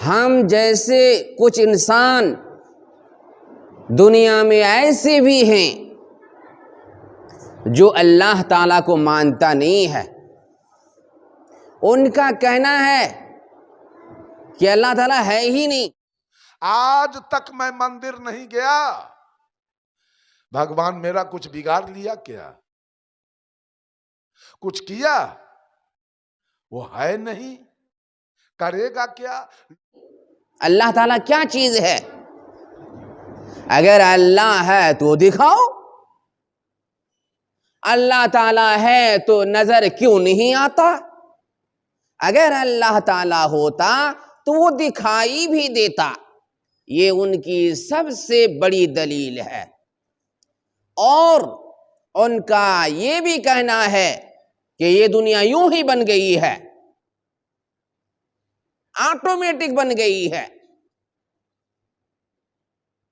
ہم جیسے کچھ انسان دنیا میں ایسے بھی ہیں جو اللہ تعالیٰ کو مانتا نہیں ہے. ان کا کہنا ہے کہ اللہ تعالیٰ ہے ہی نہیں. آج تک میں مندر نہیں گیا، بھگوان میرا کچھ بگاڑ لیا کیا؟ کچھ کیا؟ وہ ہے نہیں، کرے گا کیا؟ اللہ تعالیٰ کیا چیز ہے؟ اگر اللہ ہے تو دکھاؤ. اللہ تعالیٰ ہے تو نظر کیوں نہیں آتا؟ اگر اللہ تعالیٰ ہوتا تو وہ دکھائی بھی دیتا. یہ ان کی سب سے بڑی دلیل ہے. اور ان کا یہ بھی کہنا ہے کہ یہ دنیا یوں ہی بن گئی ہے، آٹومیٹک بن گئی ہے.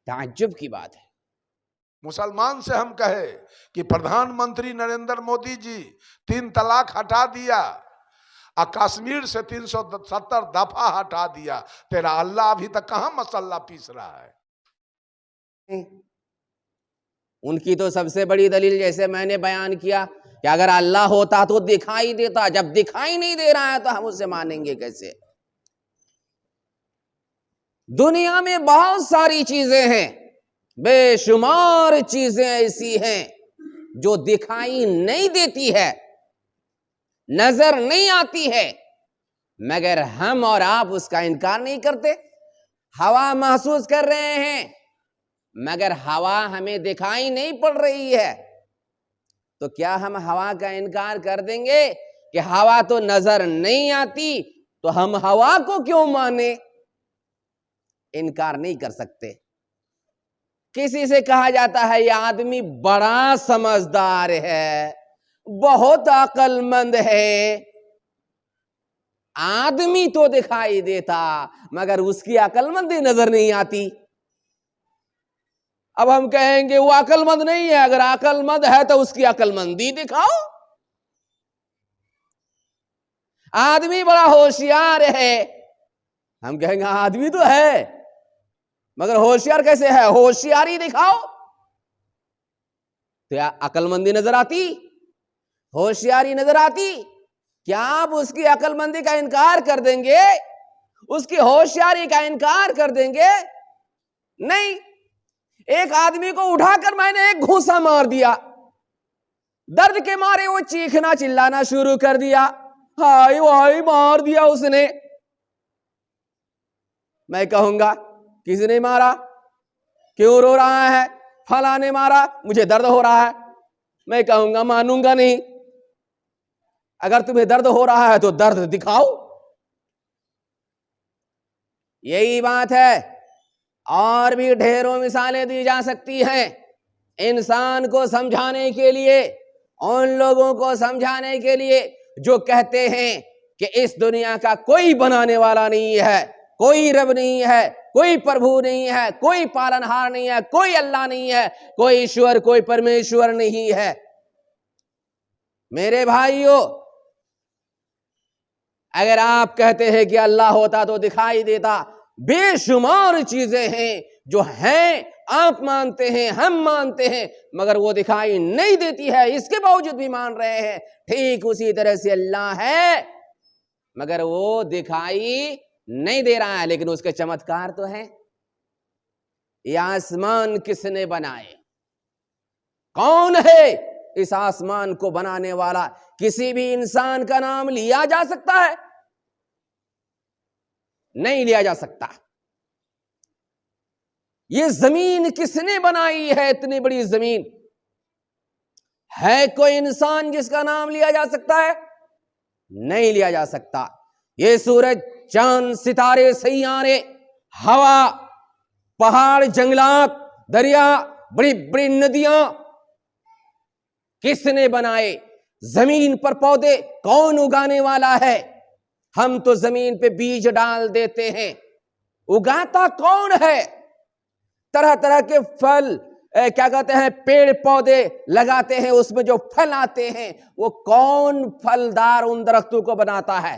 تعجب کی بات ہے. مسلمان سے ہم کہے کہ پردھان منتری نریندر مودی جی 3 طلاق ہٹا دیا اور کشمیر سے 370 دفعہ ہٹا دیا، تیرا اللہ ابھی تک کہاں مسلح پیس رہا ہے؟ ان کی تو سب سے بڑی دلیل جیسے میں نے بیان کیا کہ اگر اللہ ہوتا تو دکھائی دیتا. جب دکھائی نہیں دے رہا ہے تو ہم اسے مانیں گے کیسے؟ دنیا میں بہت ساری چیزیں ہیں، بے شمار چیزیں ایسی ہیں جو دکھائی نہیں دیتی ہے، نظر نہیں آتی ہے، مگر ہم اور آپ اس کا انکار نہیں کرتے. ہوا محسوس کر رہے ہیں مگر ہوا ہمیں دکھائی نہیں پڑ رہی ہے، تو کیا ہم ہوا کا انکار کر دیں گے کہ ہوا تو نظر نہیں آتی تو ہم ہوا کو کیوں مانیں؟ انکار نہیں کر سکتے. کسی سے کہا جاتا ہے یہ آدمی بڑا سمجھدار ہے، بہت عقل مند ہے. آدمی تو دکھائی دیتا مگر اس کی عقل مندی نظر نہیں آتی. اب ہم کہیں گے وہ عقل مند نہیں ہے، اگر عقل مند ہے تو اس کی عقل مندی دکھاؤ. آدمی بڑا ہوشیار ہے، ہم کہیں گے آدمی تو ہے مگر ہوشیار کیسے ہے؟ ہوشیاری دکھاؤ. تو عقل مندی نظر آتی؟ ہوشیاری نظر آتی؟ کیا آپ اس کی عقل مندی کا انکار کر دیں گے؟ اس کی ہوشیاری کا انکار کر دیں گے؟ نہیں. ایک آدمی کو اٹھا کر میں نے ایک گھوسا مار دیا، درد کے مارے وہ چیخنا چلانا شروع کر دیا، ہائے ہائے مار دیا اس نے. میں کہوں گا کس نے مارا؟ کیوں رو رہا ہے؟ فلاں نے مارا، مجھے درد ہو رہا ہے. میں کہوں گا مانوں گا نہیں. اگر تمہیں درد ہو رہا ہے تو درد دکھاؤ. یہی بات ہے. اور بھی ڈھیروں مثالیں دی جا سکتی ہیں انسان کو سمجھانے کے لیے، ان لوگوں کو سمجھانے کے لیے جو کہتے ہیں کہ اس دنیا کا کوئی بنانے والا نہیں ہے، کوئی رب نہیں ہے، کوئی پربھو نہیں ہے، کوئی پالنہار نہیں ہے، کوئی اللہ نہیں ہے، کوئی ایشور کوئی پرمیشور نہیں ہے. میرے بھائیو، اگر آپ کہتے ہیں کہ اللہ ہوتا تو دکھائی دیتا، بے شمار چیزیں ہیں جو ہیں، آپ مانتے ہیں، ہم مانتے ہیں، مگر وہ دکھائی نہیں دیتی ہے، اس کے باوجود بھی مان رہے ہیں. ٹھیک اسی طرح سے اللہ ہے مگر وہ دکھائی نہیں دے رہا ہے، لیکن اس کے چمتکار تو ہیں. یہ آسمان کس نے بنائے؟ کون ہے اس آسمان کو بنانے والا؟ کسی بھی انسان کا نام لیا جا سکتا ہے؟ نہیں لیا جا سکتا. یہ زمین کس نے بنائی ہے؟ اتنی بڑی زمین ہے کوئی انسان جس کا نام لیا جا سکتا ہے؟ نہیں لیا جا سکتا. یہ سورج، چاند، ستارے، سیارے، ہوا، پہاڑ، جنگلات، دریا، بڑی بڑی ندیاں کس نے بنائے؟ زمین پر پودے کون اگانے والا ہے؟ ہم تو زمین پہ بیج ڈال دیتے ہیں، اگاتا کون ہے؟ طرح طرح کے پھل کیا کہتے ہیں پیڑ پودے لگاتے ہیں، اس میں جو پھل آتے ہیں وہ کون پھلدار ان درختوں کو بناتا ہے؟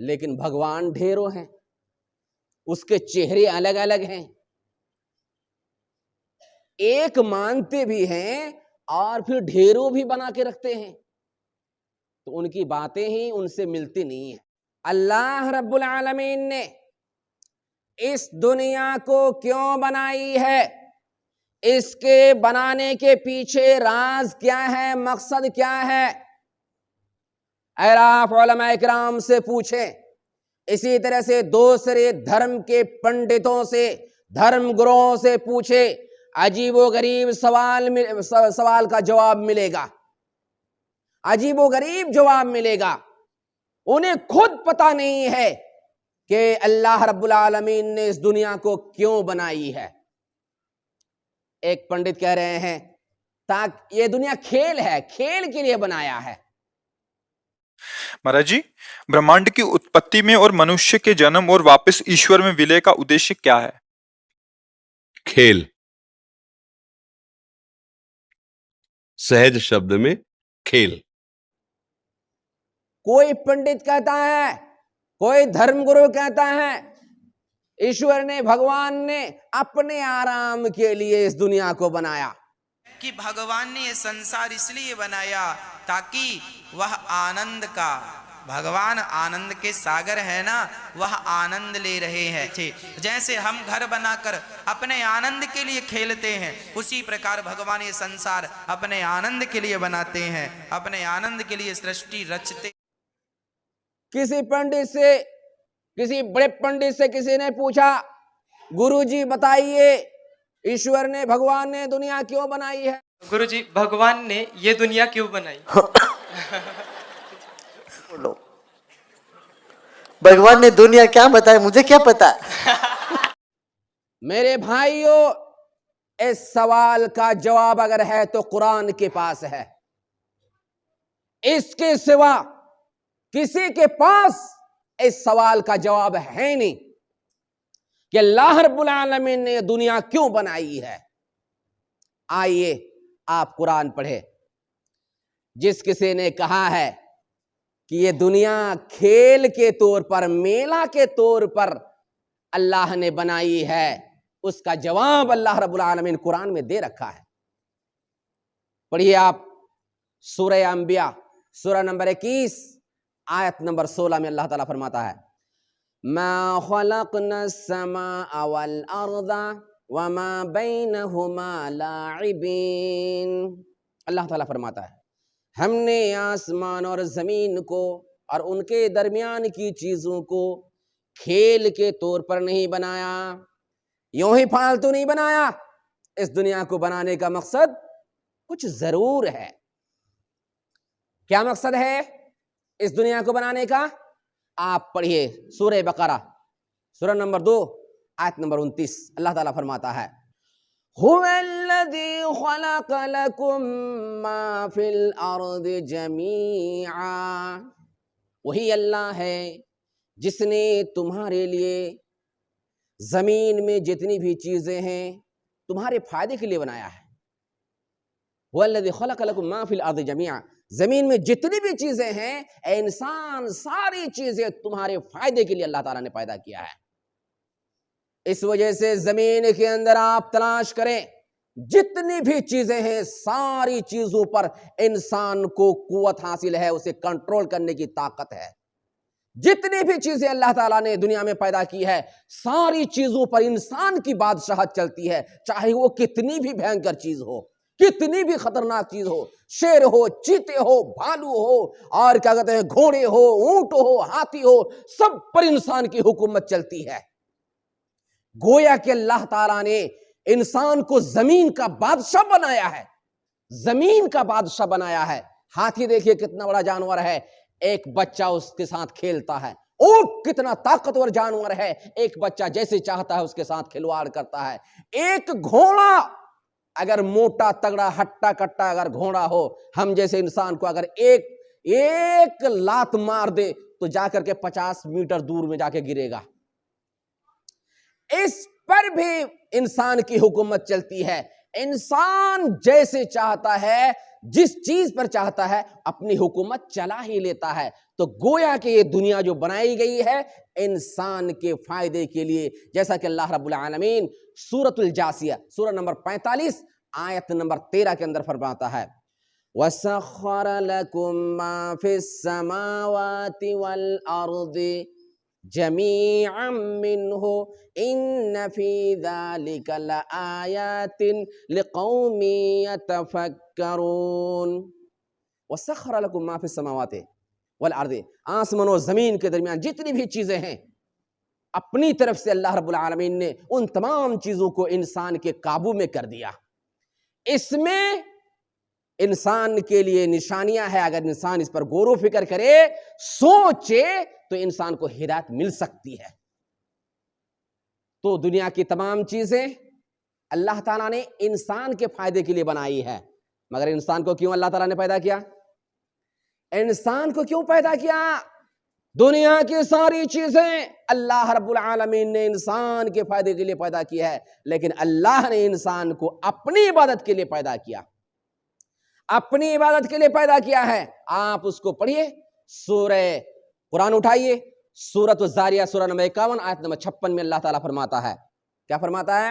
لیکن بھگوان ڈھیروں ہیں، اس کے چہرے الگ الگ ہیں، ایک مانتے بھی ہیں اور پھر ڈھیروں بھی بنا کے رکھتے ہیں، تو ان کی باتیں ہی ان سے ملتی نہیں ہیں۔ اللہ رب العالمین نے اس دنیا کو کیوں بنائی ہے، اس کے بنانے کے پیچھے راز کیا ہے، مقصد کیا ہے، اگر آپ علماء کرام سے پوچھیں، اسی طرح سے دوسرے دھرم کے پنڈتوں سے، دھرم گروہوں سے پوچھے، عجیب و غریب سوال کا جواب ملے گا، عجیب و غریب جواب ملے گا۔ انہیں خود پتہ نہیں ہے کہ اللہ رب العالمین نے اس دنیا کو کیوں بنائی ہے۔ ایک پنڈت کہہ رہے ہیں تاکہ یہ دنیا کھیل ہے، کھیل کے لیے بنایا ہے۔ مہاراج جی، برہمانڈ کی اتپتی میں اور منوشیہ کے جنم اور واپس ایشور میں ولے کا ادیشیہ کیا ہے؟ کھیل، سہج شبد میں کھیل۔ کوئی پنڈت کہتا ہے، کوئی دھرم گرو کہتا ہے ایشور نے، بھگوان نے اپنے آرام کے لیے اس دنیا کو بنایا، کہ بھگوان نے یہ سنسار اس لیے بنایا تاکہ وہ آنند کا، بھگوان آنند کے ساگر ہے نا، وہ آنند لے رہے ہیں۔ جیسے ہم گھر بنا کر اپنے آنند کے لیے کھیلتے ہیں، اسی پرکار بھگوان یہ سنسار اپنے آنند کے لیے بناتے ہیں، اپنے آنند کے لیے سرشٹی رچتے۔ کسی پنڈت سے، کسی بڑے پنڈت سے کسی نے پوچھا، گرو جی بتائیے ایشور نے، بھگوان نے دنیا کیوں بنائی ہے؟ گرو جی، بھگوان نے یہ دنیا کیوں بنائی؟ بھگوان نے دنیا کیا بتائی، مجھے کیا پتا۔ میرے بھائیوں، اس سوال کا جواب اگر ہے تو قرآن کے پاس ہے، اس کے سوا کسی کے پاس اس سوال کا جواب ہے نہیں کہ اللہ رب العالمین نے یہ دنیا کیوں بنائی ہے۔ آئیے آپ قرآن پڑھے، جس کسی نے کہا ہے کہ یہ دنیا کھیل کے طور پر، میلہ کے طور پر اللہ نے بنائی ہے، اس کا جواب اللہ رب العالمین قرآن میں دے رکھا ہے۔ پڑھیے آپ سورہ انبیاء، سورہ نمبر 21 آیت نمبر 16 میں اللہ تعالیٰ فرماتا ہے، ما خلقنا السماء والارض وما بینہما لاعبین۔ اللہ تعالیٰ فرماتا ہے ہم نے آسمان اور زمین کو اور ان کے درمیان کی چیزوں کو کھیل کے طور پر نہیں بنایا، یوں ہی فالتو نہیں بنایا۔ اس دنیا کو بنانے کا مقصد کچھ ضرور ہے۔ کیا مقصد ہے اس دنیا کو بنانے کا؟ آپ پڑھیے سورہ بقرہ، سورہ نمبر 2 آیت نمبر 29، اللہ تعالیٰ فرماتا ہے، هو الذي خلق لكم ما في الارض جميعا، وہی اللہ ہے جس نے تمہارے لیے زمین میں جتنی بھی چیزیں ہیں تمہارے فائدے کے لیے بنایا ہے۔ هو الذي خلق لكم ما في الارض جميعا، زمین میں جتنی بھی چیزیں ہیں اے انسان، ساری چیزیں تمہارے فائدے کے لیے اللہ تعالیٰ نے پیدا کیا ہے۔ اس وجہ سے زمین کے اندر آپ تلاش کریں، جتنی بھی چیزیں ہیں ساری چیزوں پر انسان کو قوت حاصل ہے، اسے کنٹرول کرنے کی طاقت ہے۔ جتنی بھی چیزیں اللہ تعالیٰ نے دنیا میں پیدا کی ہے، ساری چیزوں پر انسان کی بادشاہت چلتی ہے، چاہے وہ کتنی بھی بھینکر چیز ہو، کتنی بھی خطرناک چیز ہو، شیر ہو، چیتے ہو، بھالو ہو، اور کیا کہتے ہیں گھوڑے ہو، اونٹ ہو، ہاتھی ہو، سب پر انسان کی حکومت چلتی ہے۔ گویا کہ اللہ تعالیٰ نے انسان کو زمین کا بادشاہ بنایا ہے، زمین کا بادشاہ بنایا ہے۔ ہاتھی دیکھیے کتنا بڑا جانور ہے، ایک بچہ اس کے ساتھ کھیلتا ہے۔ اونٹ کتنا طاقتور جانور ہے، ایک بچہ جیسے چاہتا ہے اس کے ساتھ کھلواڑ کرتا ہے۔ ایک گھوڑا اگر موٹا تگڑا ہٹا کٹا اگر گھوڑا ہو، ہم جیسے انسان کو اگر ایک لات مار دے تو جا کر کے 50 میٹر دور میں جا کے گرے گا۔ اس پر بھی انسان کی حکومت چلتی ہے۔ انسان جیسے چاہتا ہے، جس چیز پر چاہتا ہے اپنی حکومت چلا ہی لیتا ہے. تو گویا کہ یہ دنیا جو بنائی گئی ہے انسان کے فائدے کے لیے، جیسا کہ اللہ رب العالمین سورۃ الجاثیہ سورہ نمبر 45 آیت نمبر 13 کے اندر فرماتا ہے وَسَخَّرَ لَكُم مَّا فِي السَّمَاوَاتِ وَالْأَرْضِ جَمِيعًا مِّنْهُ إِنَّ فِي ذَلِكَ لَآيَاتٍ لِقَوْمٍ يَتَفَكَّرُونَ. وَسَخَّرَ لَكُم مَّا فِي السَّمَاوَاتِ وَالْأَرْضِ، آسمان و زمین کے درمیان جتنی بھی چیزیں ہیں اپنی طرف سے اللہ رب العالمین نے ان تمام چیزوں کو انسان کے قابو میں کر دیا. اس میں انسان کے لیے نشانیاں ہیں. اگر انسان اس پر غور و فکر کرے، سوچے، تو انسان کو ہدایت مل سکتی ہے. تو دنیا کی تمام چیزیں اللہ تعالیٰ نے انسان کے فائدے کے لیے بنائی ہے. مگر انسان کو کیوں اللہ تعالیٰ نے پیدا کیا؟ انسان کو کیوں پیدا کیا؟ دنیا کی ساری چیزیں اللہ رب العالمین نے انسان کے فائدے کے لیے پیدا کی ہے، لیکن اللہ نے انسان کو اپنی عبادت کے لیے پیدا کیا. اپنی عبادت کے لیے پیدا کیا ہے. آپ اس کو پڑھیے، سورہ قرآن اٹھائیے، سورۃ الزاریہ سورہ نمبر 51 آیت نمبر 56 میں اللہ تعالیٰ فرماتا ہے، کیا فرماتا ہے؟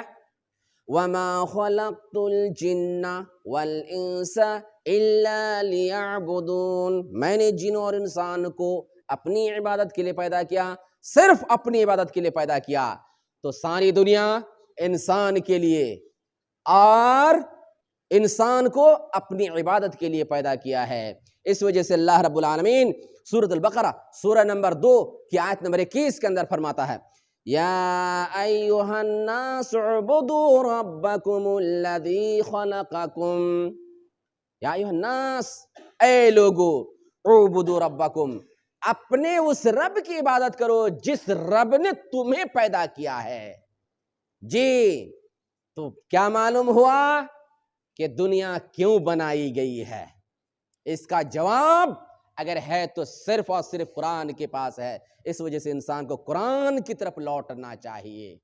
وَمَا خَلَقْتُ الْجِنَّ وَالْإِنسَ إِلَّا لِيَعْبُدُونَ. میں نے جن اور انسان کو اپنی عبادت کے لیے پیدا کیا، صرف اپنی عبادت کے لیے پیدا کیا. تو ساری دنیا انسان کے لیے اور انسان کو اپنی عبادت کے لیے پیدا کیا ہے. اس وجہ سے اللہ رب العالمین سورۃ البقرہ سورہ نمبر 2 کی آیت نمبر 21 کے اندر فرماتا ہے یا ایھا الناس اعبدوا ربکم الذی خلقکم. یا ایھا الناس، اے لوگو، اعبدوا ربکم، اپنے اس رب کی عبادت کرو جس رب نے تمہیں پیدا کیا ہے. جی، تو کیا معلوم ہوا کہ دنیا کیوں بنائی گئی ہے؟ اس کا جواب اگر ہے تو صرف اور صرف قرآن کے پاس ہے. اس وجہ سے انسان کو قرآن کی طرف لوٹنا چاہیے.